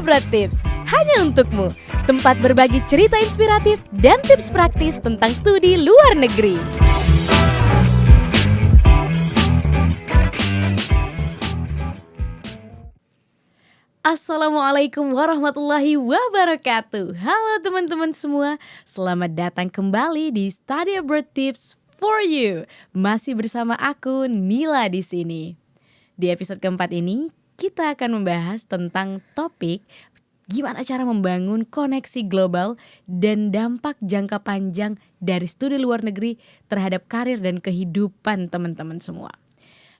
Berat Tips, hanya untukmu. Tempat berbagi cerita inspiratif dan tips praktis tentang studi luar negeri. Assalamualaikum warahmatullahi wabarakatuh. Halo teman-teman semua, selamat datang kembali di Study Abroad Tips for You. Masih bersama aku Nila di sini. Di episode keempat ini kita akan membahas tentang topik gimana cara membangun koneksi global dan dampak jangka panjang dari studi luar negeri terhadap karir dan kehidupan teman-teman semua.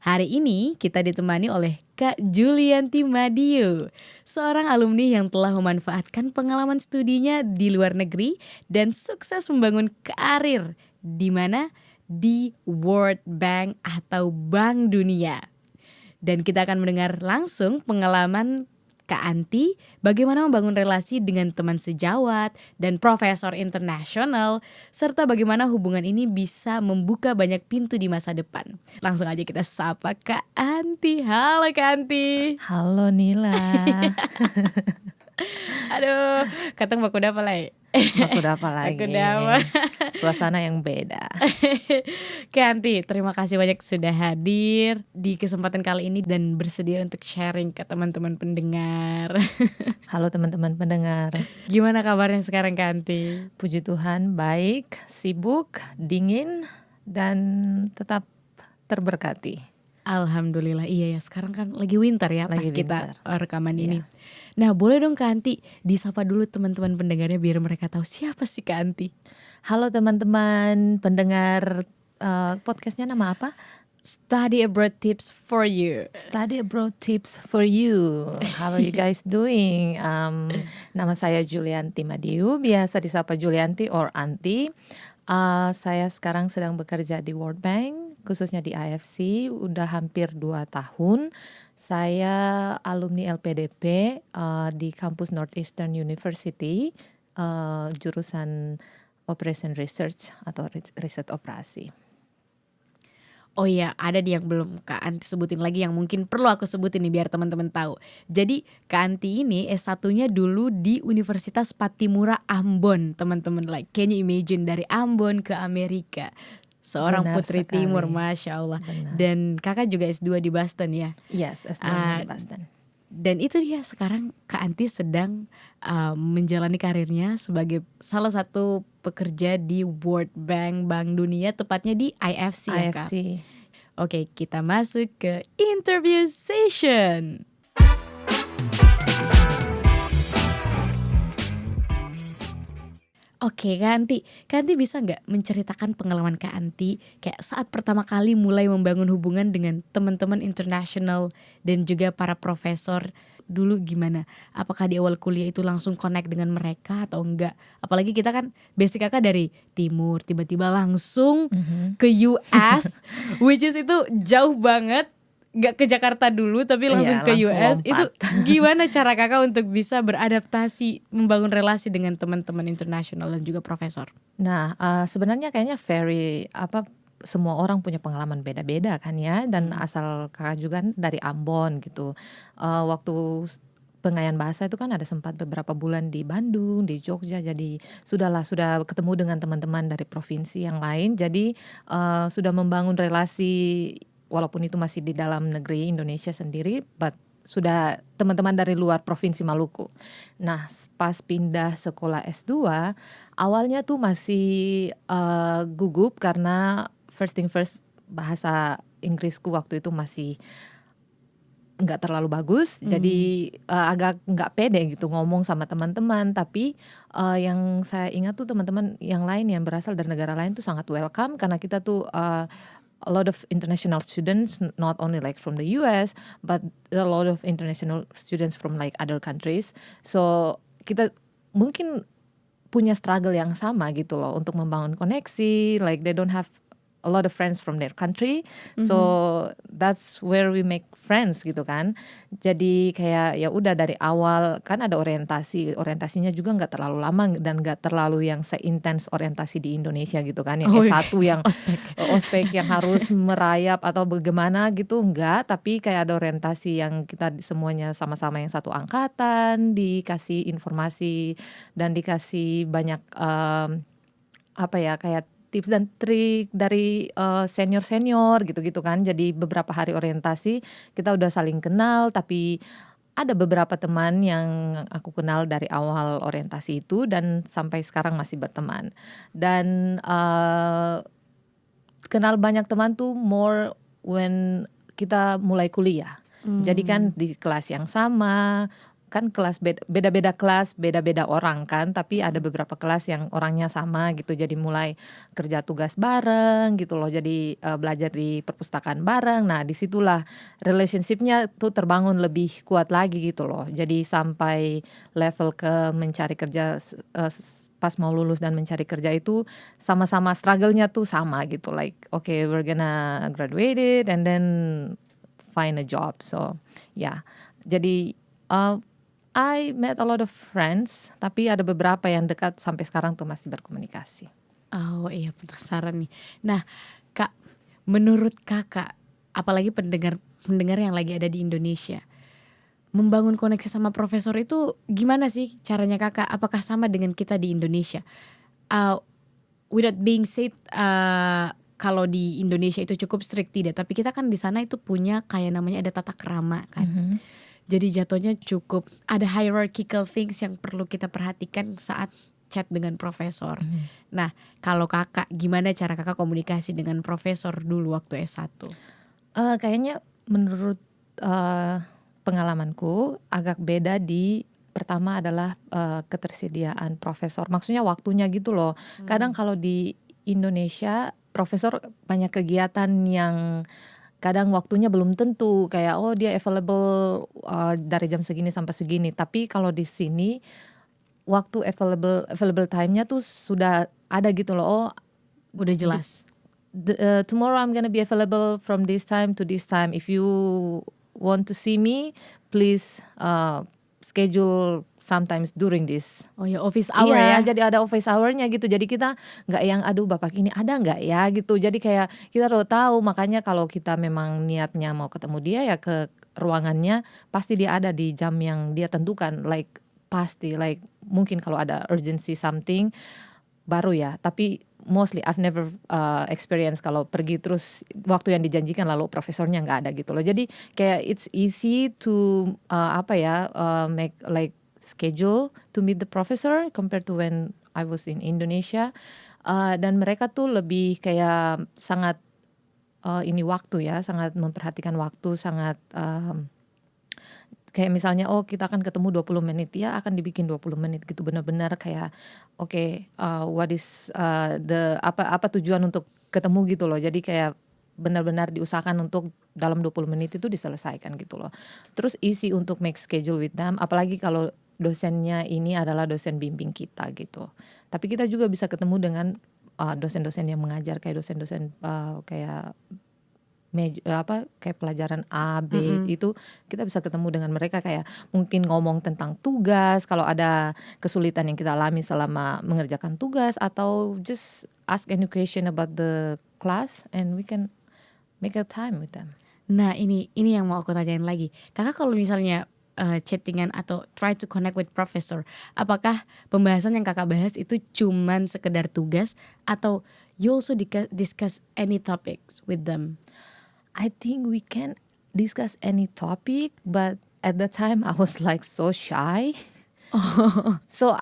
Hari ini kita ditemani oleh Kak Julianti Madiu, seorang alumni yang telah memanfaatkan pengalaman studinya di luar negeri dan sukses membangun karir di mana? Di World Bank atau Bank Dunia. Dan kita akan mendengar langsung pengalaman Kak Anti bagaimana membangun relasi dengan teman sejawat dan profesor internasional, serta bagaimana hubungan ini bisa membuka banyak pintu di masa depan. Langsung aja kita sapa Kak Anti. Halo Kak Anti. Halo Nila. Aduh, katong baku dapa lagi. Aku dapat lagi. Aku dapat. Suasana yang beda. Kak Anti, terima kasih banyak sudah hadir di kesempatan kali ini dan bersedia untuk sharing ke teman-teman pendengar. Halo teman-teman pendengar. Gimana kabarnya sekarang Kak Anti? Puji Tuhan baik, sibuk, dingin, dan tetap terberkati. Alhamdulillah, iya ya, sekarang kan lagi winter ya pas Lagi kita winter. rekaman Iya. ini. Nah boleh dong Kak Anti disapa dulu teman-teman pendengarnya biar mereka tahu siapa sih Kak Anti. Halo teman-teman pendengar, podcastnya nama apa? Study Abroad Tips for You. Study Abroad Tips for You. How are you guys doing? Nama saya Julianti Madiu, biasa disapa Julianti or Anti. Saya sekarang sedang bekerja di World Bank, khususnya di IFC, udah hampir 2 tahun. Saya alumni LPDP di kampus Northeastern University, jurusan Operation Research atau riset operasi. Oh iya, ada nih yang belum Kak Anti sebutin lagi yang mungkin perlu aku sebutin nih biar teman-teman tahu. Jadi Kak Anti ini S1-nya dulu di Universitas Patimura Ambon, teman-teman. Like, can you imagine dari Ambon ke Amerika? Seorang Benar putri sekali. timur, Masya Allah. Benar. Dan kakak juga S2 di Boston ya. Yes, S2 di Boston. Dan itu dia sekarang Kak Anti sedang menjalani karirnya sebagai salah satu pekerja di World Bank, Bank Dunia, tepatnya di IFC ya Kak. IFC. Oke, kita masuk ke interview session. Oke Kak Anti bisa nggak menceritakan pengalaman Kak Anti kayak saat pertama kali mulai membangun hubungan dengan teman-teman internasional dan juga para profesor dulu gimana? Apakah di awal kuliah itu langsung connect dengan mereka atau enggak? Apalagi kita kan basic kakak dari timur tiba-tiba langsung ke US, which is itu jauh banget. Gak ke Jakarta dulu tapi langsung Iya, ke langsung US. lompat. Itu gimana cara kakak untuk bisa beradaptasi membangun relasi dengan teman-teman internasional dan juga profesor? Nah, sebenarnya kayaknya semua orang punya pengalaman beda-beda kan ya, dan asal kakak juga dari Ambon gitu. Waktu pengayaan bahasa itu kan ada sempat beberapa bulan di Bandung, di Jogja, jadi sudah ketemu dengan teman-teman dari provinsi yang lain, jadi sudah membangun relasi walaupun itu masih di dalam negeri Indonesia sendiri, but sudah teman-teman dari luar provinsi Maluku. Nah, pas pindah sekolah S2, awalnya tuh masih gugup karena first thing first, bahasa Inggrisku waktu itu masih nggak terlalu bagus, jadi agak nggak pede gitu ngomong sama teman-teman. Tapi yang saya ingat tuh teman-teman yang lain yang berasal dari negara lain tuh sangat welcome karena kita tuh a lot of international students, not only like from the US, but a lot of international students from like other countries. So kita mungkin punya struggle yang sama gitu loh untuk membangun koneksi. Like they don't have a lot of friends from their country, so that's where we make friends gitu kan. Jadi kayak ya udah dari awal kan ada orientasinya juga nggak terlalu lama dan nggak terlalu yang seintens orientasi di Indonesia gitu kan, yang S1 yang ospek yang harus merayap atau bagaimana gitu, enggak, tapi kayak ada orientasi yang kita semuanya sama-sama yang satu angkatan, dikasih informasi dan dikasih banyak apa ya, kayak tips dan trik dari senior-senior gitu-gitu kan. Jadi beberapa hari orientasi kita udah saling kenal, tapi ada beberapa teman yang aku kenal dari awal orientasi itu dan sampai sekarang masih berteman. Dan kenal banyak teman tuh more when kita mulai kuliah. Jadi kan di kelas yang sama, kan kelas beda-beda kelas, beda-beda orang kan, tapi ada beberapa kelas yang orangnya sama gitu, jadi mulai kerja tugas bareng gitu loh, jadi belajar di perpustakaan bareng. Nah disitulah relationship-nya tuh terbangun lebih kuat lagi gitu loh, jadi sampai level ke mencari kerja, pas mau lulus dan mencari kerja itu sama-sama struggle-nya tuh sama gitu, like okay we're gonna graduate it and then find a job. So yeah, jadi I met a lot of friends, tapi ada beberapa yang dekat sampai sekarang tuh masih berkomunikasi. Oh iya, penasaran nih. Nah Kak, menurut Kakak, apalagi pendengar yang lagi ada di Indonesia, membangun koneksi sama profesor itu gimana sih caranya Kakak? Apakah sama dengan kita di Indonesia? Without being said, kalau di Indonesia itu cukup strict, tidak, tapi kita kan di sana itu punya kayak namanya ada tata krama kan. Jadi jatuhnya cukup ada hierarchical things yang perlu kita perhatikan saat chat dengan profesor. Nah, kalau Kakak, gimana cara Kakak komunikasi dengan profesor dulu waktu S1? Kayaknya menurut pengalamanku agak beda. Di pertama adalah ketersediaan profesor, maksudnya waktunya gitu loh. Kadang kalau di Indonesia profesor banyak kegiatan yang kadang waktunya belum tentu, kayak oh dia available dari jam segini sampai segini. Tapi kalau di sini waktu available time-nya tuh sudah ada gitu loh. Oh Udah jelas. tomorrow I'm gonna be available from this time to this time. If you want to see me, please schedule sometimes during this. Oh ya, office hour Iya, ya. jadi ada office hour-nya gitu. Jadi kita nggak yang aduh bapak ini ada nggak ya gitu. Jadi kayak kita udah tahu, makanya kalau kita memang niatnya mau ketemu dia ya ke ruangannya, pasti dia ada di jam yang dia tentukan. Like pasti, like mungkin kalau ada urgency something baru ya. Tapi mostly I've never experience kalau pergi terus waktu yang dijanjikan lalu profesornya nggak ada gitu loh. Jadi kayak it's easy to make like schedule to meet the professor compared to when I was in Indonesia. Dan mereka tuh lebih kayak sangat ini waktu ya, sangat memperhatikan waktu, sangat kayak misalnya oh kita akan ketemu 20 menit ya akan dibikin 20 menit gitu, benar-benar kayak okay, what is apa tujuan untuk ketemu gitu loh. Jadi kayak benar-benar diusahakan untuk dalam 20 menit itu diselesaikan gitu loh. Terus easy untuk make schedule with them, apalagi kalau dosennya ini adalah dosen bimbing kita gitu. Tapi kita juga bisa ketemu dengan dosen-dosen yang mengajar, kayak dosen-dosen kayak kayak pelajaran A, B, itu kita bisa ketemu dengan mereka, kayak mungkin ngomong tentang tugas, kalau ada kesulitan yang kita alami selama mengerjakan tugas, atau just ask any question about the class and we can make a time with them. Nah ini yang mau aku tanyain lagi. Kakak kalau misalnya chattingan atau try to connect with professor, apakah pembahasan yang kakak bahas itu cuman sekedar tugas atau you also discuss any topics with them? I think we can discuss any topic, but at the time I was like so shy. So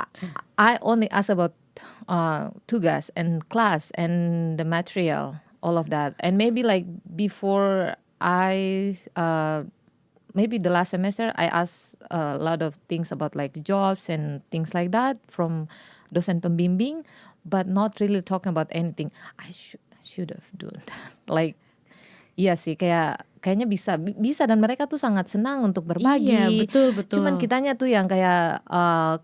I only ask about tugas and class and the material, all of that. And maybe like before maybe the last semester I asked a lot of things about like jobs and things like that from dosen pembimbing, but not really talking about anything. I should have done that. Like Iya sih, kayaknya bisa dan mereka tuh sangat senang untuk Iya, berbagi. betul Cuman betul. kitanya tuh yang kayak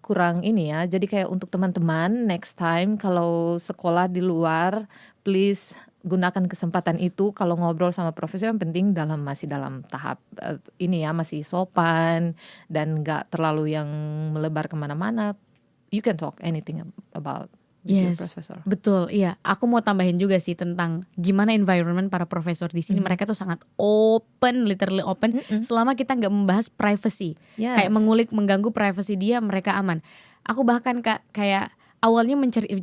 kurang ini ya. Jadi kayak untuk teman-teman next time kalau sekolah di luar, please gunakan kesempatan itu kalau ngobrol sama profesor yang penting masih dalam tahap ini ya masih sopan dan nggak terlalu yang melebar kemana-mana. You can talk anything about with your Yes, professor. betul. Iya, aku mau tambahin juga sih tentang gimana environment para profesor di sini. Mhm. Mereka tuh sangat open, literally open. Mm-mm. Selama kita nggak membahas privacy, kayak Yes. mengulik, mengganggu privacy dia, mereka aman. Aku bahkan kayak awalnya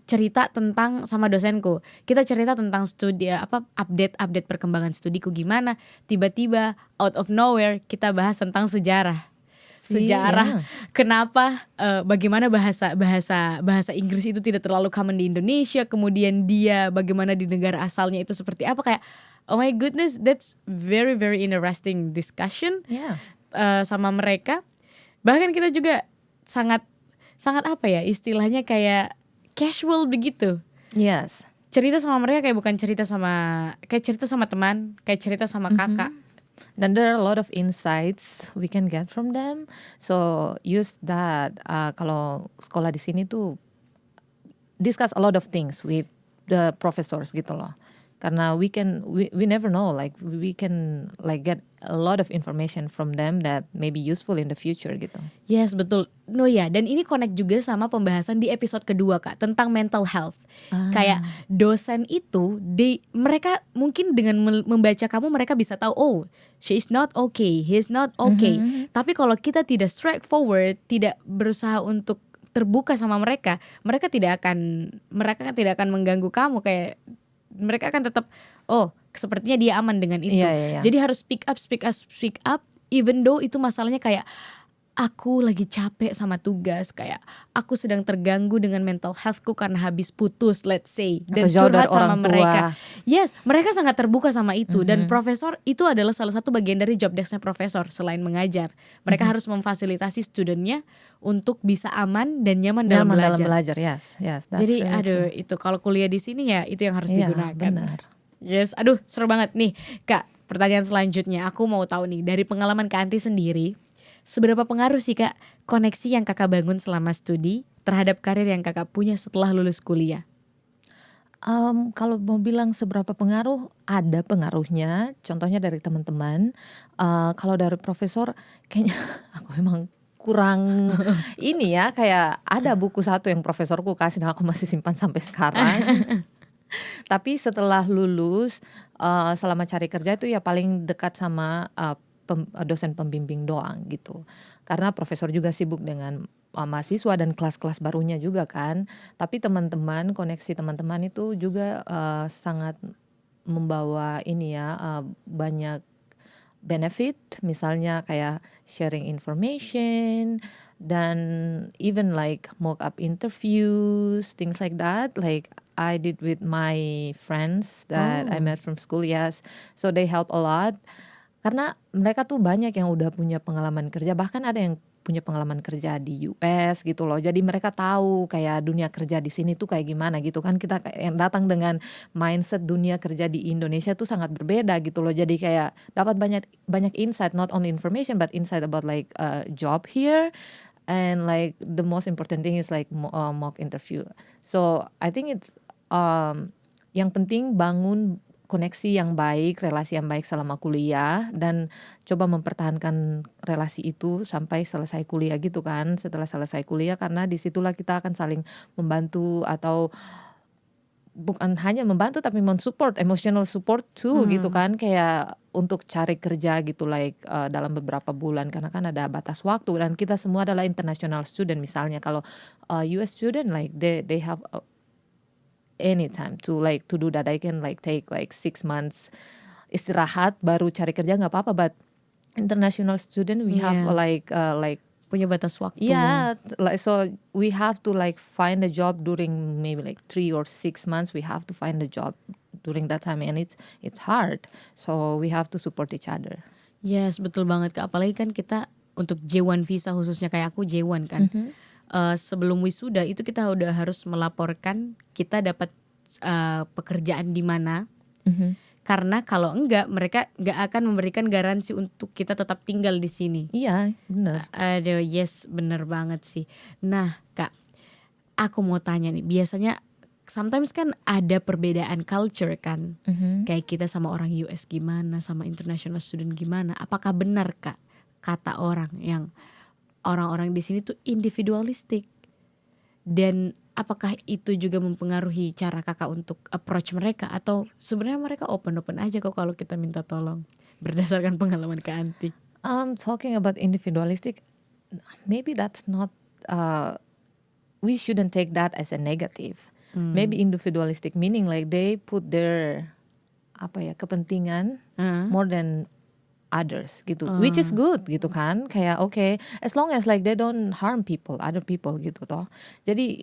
cerita tentang sama dosenku. Kita cerita tentang studi update perkembangan studiku gimana. Tiba-tiba out of nowhere kita bahas tentang sejarah. Sejarah Ya. kenapa bagaimana bahasa Inggris itu tidak terlalu common di Indonesia, kemudian dia bagaimana di negara asalnya itu seperti apa, kayak oh my goodness, that's very very interesting discussion Ya. sama mereka. Bahkan kita juga sangat sangat apa ya istilahnya, kayak casual begitu. Yes. Cerita sama mereka kayak bukan cerita sama teman, kayak cerita sama kakak. Dan there are a lot of insights we can get from them. So use that. Kalau sekolah di sini tuh discuss a lot of things with the professors gitu loh. Karena we never know, like we can like get a lot of information from them that may be useful in the future gitu. Yes, betul. No ya, dan ini connect juga sama pembahasan di episode kedua Kak tentang mental health. Kayak dosen itu mereka mungkin dengan membaca kamu mereka bisa tahu, oh, she is not okay, he is not okay. Tapi kalau kita tidak straightforward, tidak berusaha untuk terbuka sama mereka, mereka tidak akan mengganggu kamu, kayak mereka akan tetap, oh, sepertinya dia aman dengan itu. Iya. Jadi harus speak up, even though itu masalahnya kayak aku lagi capek sama tugas, kayak aku sedang terganggu dengan mental healthku karena habis putus, let's say, dan Atau jauh dari curhat sama orang tua. mereka. Yes, mereka sangat terbuka sama itu. Dan profesor itu adalah salah satu bagian dari job desk-nya profesor selain mengajar. Mereka harus memfasilitasi studentnya untuk bisa aman dan nyaman dalam Nyaman dalam belajar. belajar, yes, that's Jadi really true. itu kalau kuliah di sini ya itu yang harus Iya, digunakan. benar. Yes, aduh seru banget nih Kak. Pertanyaan selanjutnya aku mau tahu nih dari pengalaman Kak Anti sendiri, seberapa pengaruh sih Kak koneksi yang Kakak bangun selama studi terhadap karir yang Kakak punya setelah lulus kuliah? Kalau mau bilang seberapa pengaruh, ada pengaruhnya. Contohnya dari teman-teman. Kalau dari profesor, kayaknya aku emang kurang ini ya. Kayak ada buku satu yang profesorku kasih dan aku masih simpan sampai sekarang. Tapi setelah lulus, selama cari kerja itu ya paling dekat sama dosen pembimbing doang gitu. Karena profesor juga sibuk dengan mahasiswa dan kelas-kelas barunya juga kan. Tapi teman-teman, koneksi teman-teman itu juga sangat membawa ini ya, banyak benefit. Misalnya kayak sharing information dan even like mock up interviews, things like that. Like I did with my friends that I met from school, yes. So they help a lot. Karena mereka tuh banyak yang udah punya pengalaman kerja, bahkan ada yang punya pengalaman kerja di US gitu loh. Jadi mereka tahu kayak dunia kerja di sini tuh kayak gimana gitu kan. Kita yang datang dengan mindset dunia kerja di Indonesia tuh sangat berbeda gitu loh. Jadi kayak dapat banyak insight, not only information but insight about like job here. And like the most important thing is like mock interview. So I think it's yang penting bangun koneksi yang baik, relasi yang baik selama kuliah dan coba mempertahankan relasi itu sampai selesai kuliah gitu kan. Setelah selesai kuliah, karena disitulah kita akan saling membantu atau bukan hanya membantu tapi mensupport, emotional support too gitu kan, kayak untuk cari kerja gitu like dalam beberapa bulan karena kan ada batas waktu dan kita semua adalah international student. Misalnya kalau US student like they have anytime to do that. I can like take like 6 months istirahat baru cari kerja nggak apa-apa, but international student we have like Punya batas waktu. yeah, like so we have to like find a job during maybe like 3 or 6 months. We have to find a job during that time and it's hard, so we have to support each other. Yes, betul banget Kak. Apalagi kan kita untuk J1 visa, khususnya kayak aku J1 kan. Sebelum wisuda itu kita udah harus melaporkan kita dapat pekerjaan di mana. Karena kalau enggak, mereka nggak akan memberikan garansi untuk kita tetap tinggal di sini. Iya, bener. Aduh, yes, bener banget sih. Nah, Kak, aku mau tanya nih, biasanya sometimes kan ada perbedaan culture kan. Kayak kita sama orang US gimana, sama international student gimana. Apakah benar, Kak, kata orang yang orang-orang di sini tuh individualistik? Dan apakah itu juga mempengaruhi cara kakak untuk approach mereka? Atau sebenarnya mereka open-open aja kok kalau kita minta tolong? Berdasarkan pengalaman Kak Anti. Talking about individualistic, maybe that's not, we shouldn't take that as a negative. Maybe individualistic meaning like they put their kepentingan more than others gitu, which is good gitu kan, kayak okay, as long as like they don't harm people, other people gitu toh. Jadi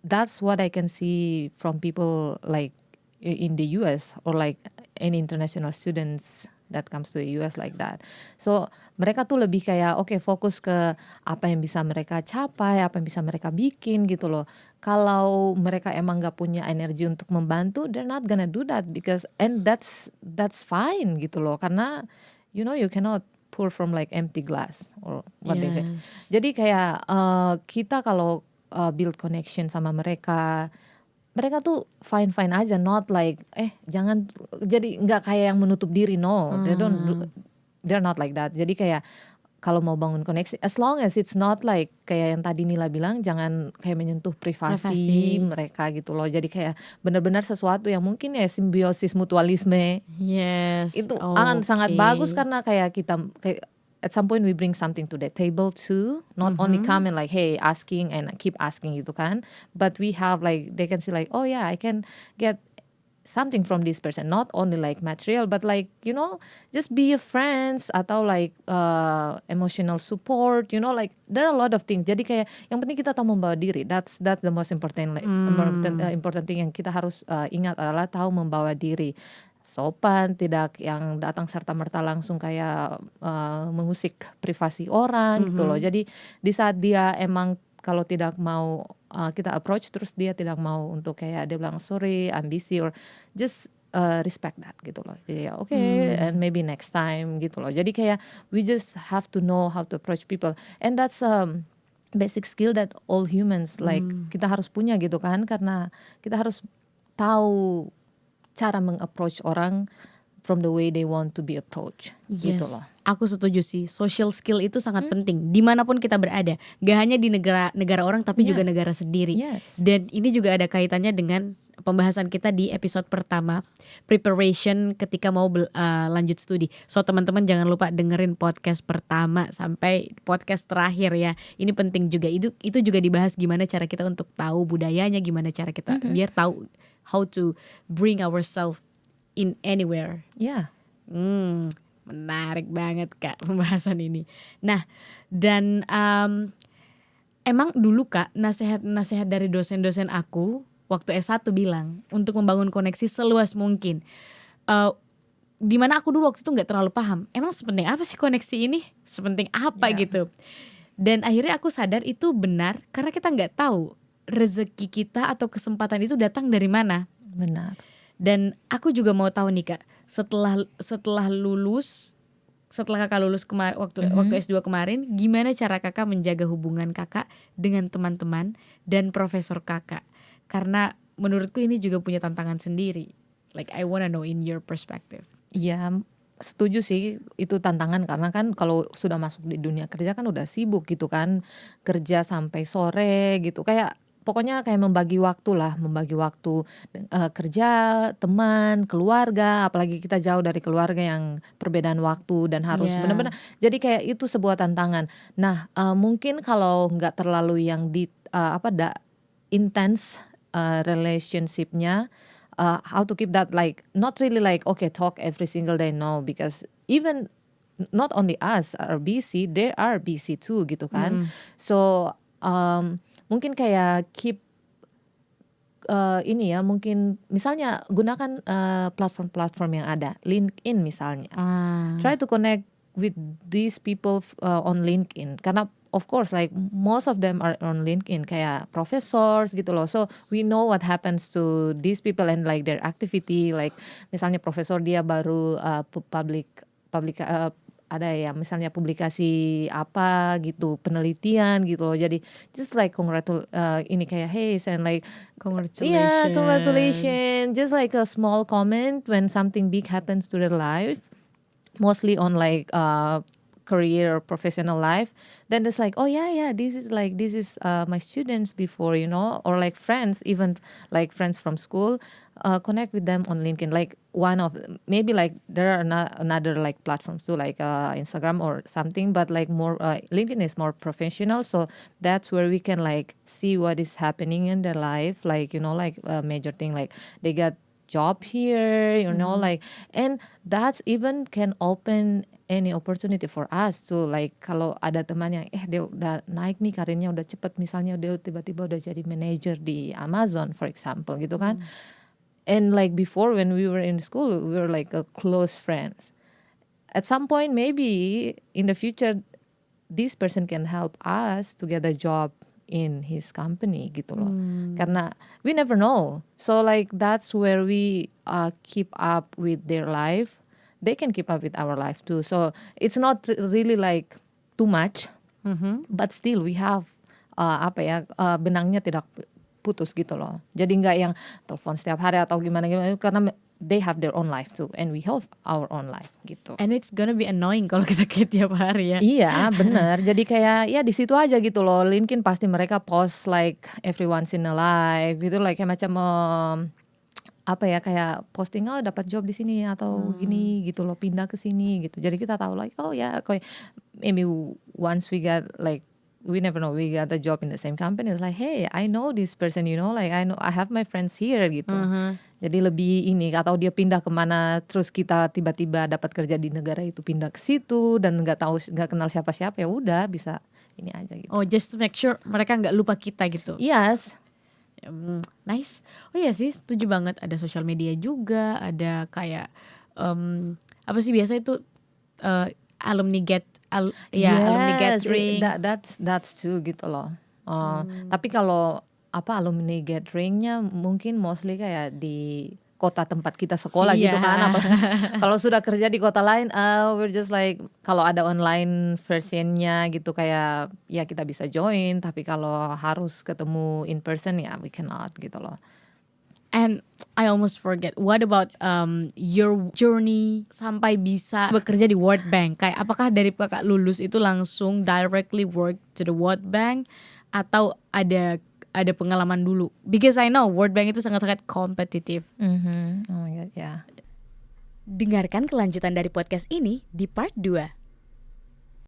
that's what I can see from people like in the US or like any international students that comes to the US like that. So mereka tuh lebih kayak okay, fokus ke apa yang bisa mereka capai, apa yang bisa mereka bikin gitu loh. Kalau mereka emang gak punya energi untuk membantu, they're not gonna do that because and that's fine gitu loh, karena you know you cannot pour from like empty glass or what they say. Jadi kayak kita kalau build connection sama mereka tuh fine aja, not like jangan, jadi nggak kayak yang menutup diri, no, they're not like that. Jadi kayak kalau mau bangun koneksi, as long as it's not like kayak yang tadi Nila bilang, jangan kayak menyentuh privasi mereka gitu loh. Jadi kayak benar-benar sesuatu yang mungkin ya simbiosis mutualisme. Yes. Itu akan sangat bagus karena kayak kita kayak at some point we bring something to the table too, not only come and like hey asking and keep asking gitu kan, but we have like they can see like oh yeah I can get something from this person, not only like material but like you know just be a friends atau like emotional support, you know like there are a lot of things. Jadi kayak yang penting kita tahu membawa diri, that's the most important like, important thing yang kita harus ingat adalah tahu membawa diri, sopan, tidak yang datang serta-merta langsung kayak mengusik privasi orang gitu loh. Jadi di saat dia emang kalau tidak mau kita approach terus dia tidak mau untuk kayak dia bilang sorry, I'm busy or just respect that gitu loh. Jadi okay, and maybe next time gitu loh. Jadi kayak we just have to know how to approach people, and that's basic skill that all humans like kita harus punya gitu kan, karena kita harus tahu cara meng-approach orang from the way they want to be approached gitu loh. Aku setuju sih, social skill itu sangat penting dimanapun kita berada, gak hanya di negara orang tapi juga negara sendiri. Dan ini juga ada kaitannya dengan pembahasan kita di episode pertama, preparation ketika mau lanjut studi. So teman-teman jangan lupa dengerin podcast pertama sampai podcast terakhir ya. Ini penting juga, itu juga dibahas gimana cara kita untuk tahu budayanya, gimana cara kita biar tahu how to bring ourselves in anywhere. Menarik banget Kak pembahasan ini. Nah, dan emang dulu Kak nasihat dari dosen-dosen aku waktu S1 bilang untuk membangun koneksi seluas mungkin. Dimana aku dulu waktu itu gak terlalu paham, emang sepenting apa sih koneksi ini? Sepenting apa gitu. Dan akhirnya aku sadar itu benar karena kita gak tahu rezeki kita atau kesempatan itu datang dari mana. Benar. Dan aku juga mau tahu nih Kak, setelah kakak lulus waktu S2 kemarin, gimana cara kakak menjaga hubungan kakak dengan teman-teman dan profesor kakak? Karena menurutku ini juga punya tantangan sendiri. Like I wanna know in your perspective. Iya, setuju sih, itu tantangan karena kan kalau sudah masuk di dunia kerja kan udah sibuk gitu kan, kerja sampai sore gitu, kayak pokoknya kayak membagi waktu kerja, teman, keluarga, apalagi kita jauh dari keluarga yang perbedaan waktu dan harus benar-benar, jadi kayak itu sebuah tantangan. Nah mungkin kalau nggak terlalu yang intense relationshipnya, how to keep that like not really like okay talk every single day, no, because even not only us are busy, they are busy too gitu kan. So mungkin kayak keep ini ya, mungkin misalnya gunakan platform-platform yang ada, LinkedIn misalnya. Try to connect with these people on LinkedIn, karena of course like most of them are on LinkedIn kayak professors gitu loh. So we know what happens to these people and like their activity. Like misalnya profesor dia baru public ada ya misalnya publikasi apa gitu penelitian gitu loh. Jadi just like ini kayak hey and like yeah, Congratulations. congratulations. Just like a small comment when something big happens to their life, mostly on like career or professional life. Then it's like, oh yeah, this is my students before, or like friends, even like friends from school. Connect with them on LinkedIn. Like one of maybe like there are another like platforms too, like Instagram or something, but like more LinkedIn is more professional. So that's where we can like see what is happening in their life, like like a major thing, like they got job here, like, and that's even can open any opportunity for us to like kalau ada teman yang dia udah naik nih karirnya udah cepet, misalnya dia tiba-tiba udah jadi manager di Amazon for example gitu kan. And like before when we were in school we were like a close friends. At some point maybe in the future this person can help us to get a job in his company gitu loh. Karena we never know. So like that's where we keep up with their life. They can keep up with our life too. So it's not really like too much. But still we have benangnya tidak putus gitu loh. Jadi nggak yang telepon setiap hari atau gimana karena they have their own life too and we have our own life gitu. And it's gonna be annoying kalau kita kayak tiap hari ya. Iya benar. Jadi kayak ya di situ aja gitu loh. LinkedIn pasti mereka post like every once in a life gitu, like kayak macam kayak posting dapat job di sini atau gini gitu loh, pindah ke sini gitu. Jadi kita tahu like kayak maybe once we got like we never know we got a job in the same company. It's like hey I know this person, like I have my friends here gitu. Jadi lebih ini atau dia pindah kemana terus kita tiba-tiba dapat kerja di negara itu pindah ke situ dan nggak kenal siapa-siapa, ya udah bisa ini aja gitu. Oh just to make sure mereka nggak lupa kita gitu. Yes. Nice. Oh iya sih setuju banget, ada sosial media juga, ada kayak apa sih biasa itu alumni gathering. That's true gitu loh. Tapi kalau alumni gatheringnya mungkin mostly kayak di kota tempat kita sekolah gitu kan. Kalau sudah kerja di kota lain, we're just like kalau ada online versionnya gitu kayak ya kita bisa join. Tapi kalau harus ketemu in person ya we cannot gitu loh. And I almost forget, what about your journey sampai bisa bekerja di World Bank? Kayak apakah dari kakak lulus itu langsung directly work to the World Bank atau ada pengalaman dulu? Because I know World Bank itu sangat-sangat kompetitif. Oh my god, yeah. Dengarkan kelanjutan dari podcast ini di part 2.